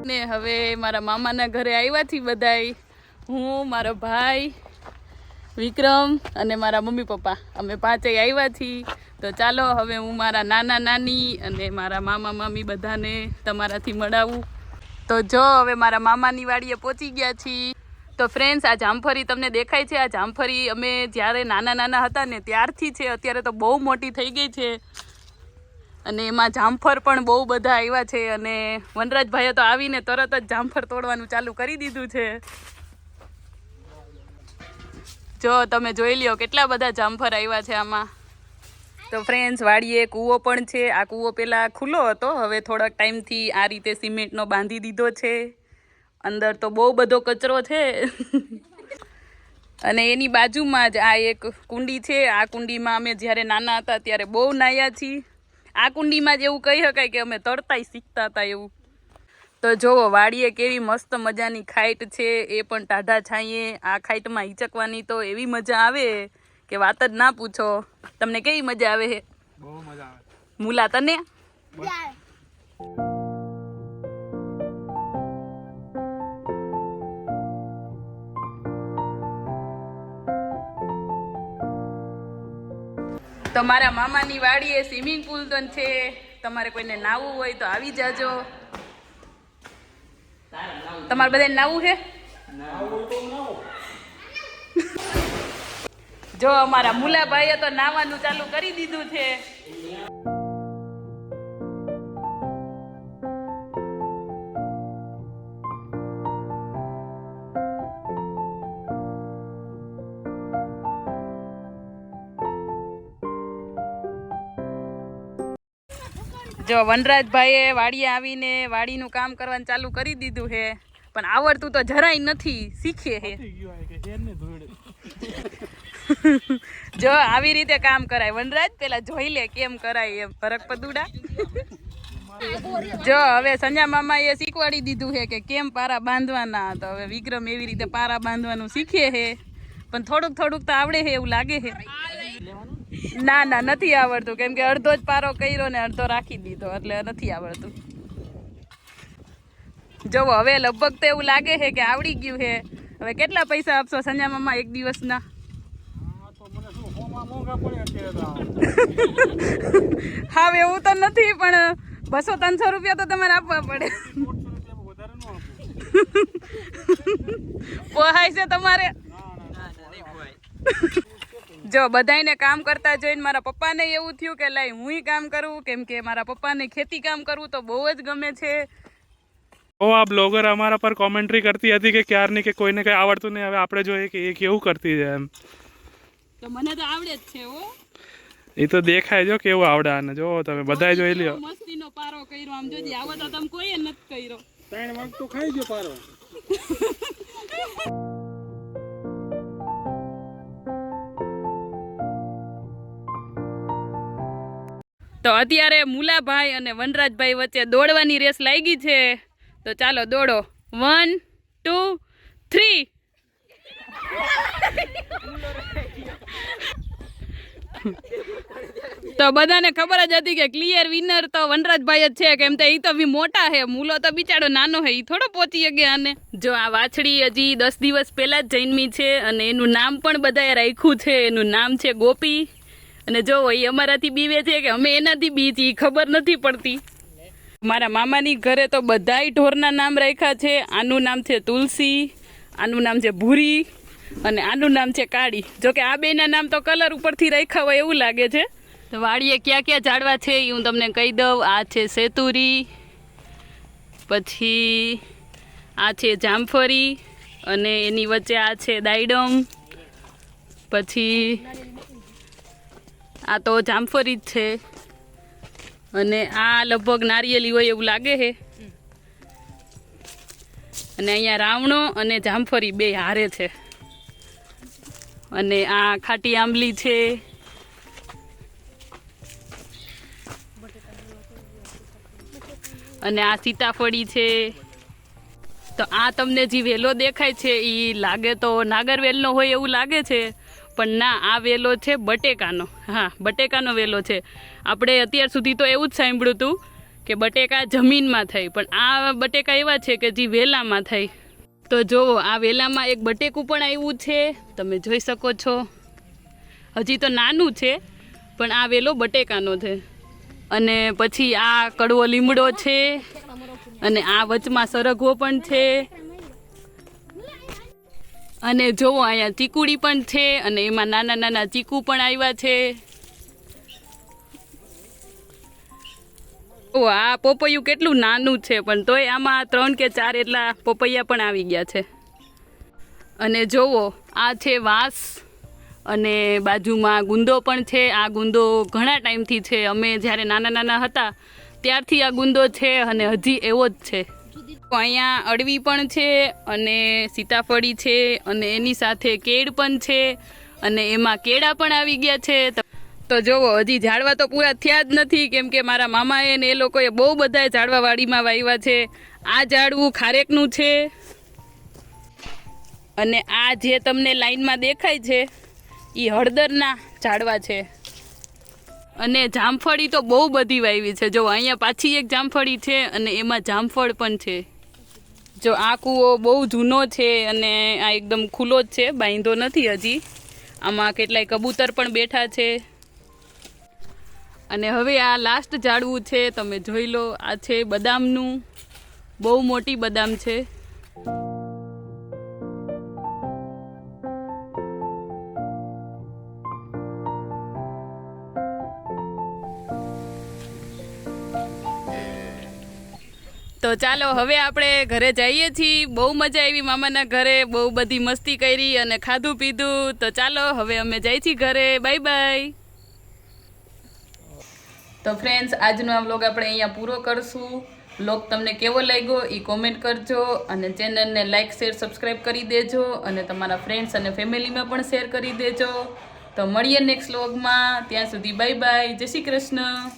ને હવે મારા મામાના ઘરે આવ્યા છીએ બધાય, હું, મારો ભાઈ વિક્રમ અને મારા મમ્મી પપ્પા, અમે પાંચેય આવ્યા છીએ. તો ચાલો હવે હું મારા નાના નાની અને મારા મામા મામી બધાને તમારાથી મળાવું. તો જો હવે મારા મામાની વાડીએ પહોંચી ગયા છીએ. તો ફ્રેન્ડ્સ, આ જામફળી તમને દેખાય છે? આ જામફળી અમે જ્યારે નાના નાના હતા ને ત્યારથી છે, અત્યારે તો બહુ મોટી થઈ ગઈ છે અને એમાં જામફળ પણ બહુ બધા આવ્યા છે. અને વનરાજભાઈએ તો આવીને તરત જ જામફળ તોડવાનું ચાલુ કરી દીધું છે. જો તમે જોઈ લ્યો કેટલા બધા જામફળ આવ્યા છે આમાં. તો ફ્રેન્ડ્સ, વાડીએ કૂવો પણ છે. આ કૂવો પહેલાં ખુલ્લો હતો, હવે થોડાક ટાઈમથી આ રીતે સિમેન્ટનો બાંધી દીધો છે. અંદર તો બહુ બધો કચરો છે અને એની બાજુમાં જ આ એક કુંડી છે. આ કુંડીમાં અમે જ્યારે નાના હતા ત્યારે બહુ નાહ્યા છીએ. આ કુંડીમાં જ એવું કહી શકાય કે અમે તરતાય શીખતા હતા એવું. તો જોવો વાડીએ કેવી મસ્ત મજાની ખાઈટ છે, એ પણ ટાઢા છાંયે. આ ખાઈટમાં હિંચકવાની તો એવી મજા આવે કે વાત જ ના પૂછો. તમને કેવી મજા આવે છે? બહુ મજા આવે. મુલા, તને? તો મારા મામાની વાડીએ સ્વિમિંગ પુલ પણ છે. તમારે કોઈને નાવું હોય તો આવી જાજો. તમારે બધાને નાવું છે? જો અમારા મુલાભાઈએ તો નાવાનું ચાલુ કરી દીધું છે. જો વનરાજભાઈએ વાડીએ આવીને વાડીનું કામ કરવાનું ચાલુ કરી દીધું છે, પણ આવડતું તો જરાય નથી, શીખે છે. જો આવી રીતે કામ કરાય. વનરાજ પેલા જોઈ લે કેમ કરાય એમ. ફરક પદુડા. જો હવે સંજા મામાએ શીખવાડી દીધું છે કે કેમ પારા બાંધવાના. તો હવે વિક્રમ એવી રીતે પારા બાંધવાનું શીખે છે, પણ થોડુંક થોડુંક તો આવડે છે એવું લાગે છે. ના ના, નથી આવડતું, કેમ કે અડધો જ પારો કર્યો ને અડધો રાખી દીધો, એટલે નથી આવડતું. જો હવે લગભગ તો એવું લાગે છે કે આવડી ગયું છે. હવે કેટલા પૈસા આપશો સંજા મામા એક દિવસના? હા, એવું તો નથી, પણ 200-300 રૂપિયા તો તમારે આપવા પડે. પોહાય છે તમારે? જો બધાને કામ કરતા જોઈને મારા પપ્પાને એવું થયું કે લાઈ હુંય કામ કરું, કેમ કે મારા પપ્પાને ખેતી કામ કરવું તો બહુ જ ગમે છે. આ બ્લોગર અમારા પર કોમેન્ટ્રી કરતી હતી કે ક્યારની કે કોઈને કઈ આવડતું નહીં, હવે આપણે જોઈએ કે એ કેવું કરતી છે એમ. તો મને તો આવડે જ છે હો. એ તો દેખાય જો કેવું આવડે આને. જો તમે બધાય જોઈ લ્યો. મસ્તીનો પારો કર્યો, આમ જોજી. આવો તો તમે કોઈએ નથી કર્યો. 3 વાગ તો ખાઈ ગયો પારો. તો અત્યારે મુલાભાઈ અને વનરાજભાઈ વચ્ચે દોડવાની રેસ લાગી છે. તો ચાલો દોડો. 1 2 3. તો બધાને ખબર જ હતી કે ક્લિયર વિનર તો વનરાજભાઈ જ છે, કેમ તો એ તો મોટા છે. મૂલો તો બિચારો નાનો છે, એ થોડો પહોંચી ગયા. આને જો આ વાછડી હજી 10 દિવસ પહેલા જ જન્મી છે અને એનું નામ પણ બધાએ રાખ્યું છે. એનું નામ છે ગોપી. અને જો એ અમારાથી બીવે છે કે અમે એનાથી બી છીએ, ખબર નથી પડતી. મારા મામાની ઘરે તો બધાય ઢોરના નામ રાખ્યા છે. આનું નામ છે તુલસી, આનું નામ છે ભૂરી અને આનું નામ છે કાળી. જોકે આ બેના નામ તો કલર ઉપરથી રાખ્યા હોય એવું લાગે છે. તો વાડીએ ક્યાં ક્યાં ઝાડવા છે એ હું તમને કહી દઉં. આ છે સેતુરી, પછી આ છે જામફળી અને એની વચ્ચે આ છે દાયડમ, પછી આ તો જામફળી જ છે અને આ લગભગ નારિયેલી હોય એવું લાગે છે. અને અહીંયા રાવણો અને જામફળી બે હારે છે. અને આ ખાટી આંબલી છે. અને આ સીતાફળી છે. તો આ તમને જે વેલો દેખાય છે એ લાગે તો નાગરવેલનો હોય એવું લાગે છે, પણ ના, આ વેલો છે બટેકાનો. હા, બટેકાનો વેલો છે. આપણે અત્યાર સુધી તો એવું જ સાંભળ્યું હતું કે બટેકા જમીનમાં થાય, પણ આ બટેકા એવા છે કે જે વેલામાં થાય. તો જુઓ આ વેલામાં એક બટેકું પણ આવ્યું છે, તમે જોઈ શકો છો. હજી તો નાનું છે પણ આ વેલો બટેકાનો છે. અને પછી આ કડવો લીમડો છે અને આ વચમાં સરગવો પણ છે. અને જોવો અહીંયા ચીકુડી પણ છે અને એમાં નાના નાના ચીકુ પણ આવ્યા છે. ઓ આ પોપૈયું કેટલું નાનું છે પણ તોય આમાં 3 કે 4 એટલા પોપૈયા પણ આવી ગયા છે. અને જોવો આ છે વાંસ અને બાજુમાં ગુંદો પણ છે. આ ગુંદો ઘણા ટાઈમથી છે, અમે જ્યારે નાના નાના હતા ત્યારથી આ ગુંદો છે અને હજી એવો જ છે. અહીંયા અડવી પણ છે અને સીતાફળી છે અને એની સાથે કેળ પણ છે અને એમાં કેળા પણ આવી ગયા છે. તો જોવો હજી ઝાડવા તો પૂરા થયા જ નથી, કેમ કે મારા મામાએ ને એ લોકોએ બહુ બધા ઝાડવા વાડીમાં વાવ્યા છે. આ ઝાડવું ખારેકનું છે અને આ જે તમને લાઈનમાં દેખાય છે એ હળદરના ઝાડવા છે. અને જામફળી તો બહુ બધી વાવી છે. જો અહીંયા પાછી એક જામફળી છે અને એમાં જામફળ પણ છે. જો આ કૂવો બહુ જૂનો છે અને આ એકદમ ખુલ્લો જ છે, બાંધો નથી હજી. આમાં કેટલાય કબૂતર પણ બેઠા છે. અને હવે આ લાસ્ટ ઝાડવું છે, તમે જોઈ લો. આ છે બદામનું, બહુ મોટી બદામ છે. તો ચાલો હવે આપણે ઘરે જઈએ છીએ. બહુ મજા આવી મામાના ઘરે, બહુ બધી મસ્તી કરી અને ખાધું પીધું. તો ચાલો હવે અમે જઈએ છીએ ઘરે. Bye bye. તો ફ્રેન્ડ્સ, આજનો આ વ્લોગ આપણે અહીંયા પૂરો કરશું. વ્લોગ તમને કેવો લાગ્યો એ કોમેન્ટ કરજો અને ચેનલને લાઇક શેર સબસ્ક્રાઈબ કરી દેજો અને તમારા ફ્રેન્ડ્સ અને ફેમિલીમાં પણ શેર કરી દેજો. તો મળીએ નેક્સ્ટ વ્લોગમાં. ત્યાં સુધી બાય બાય. જય શ્રી કૃષ્ણ.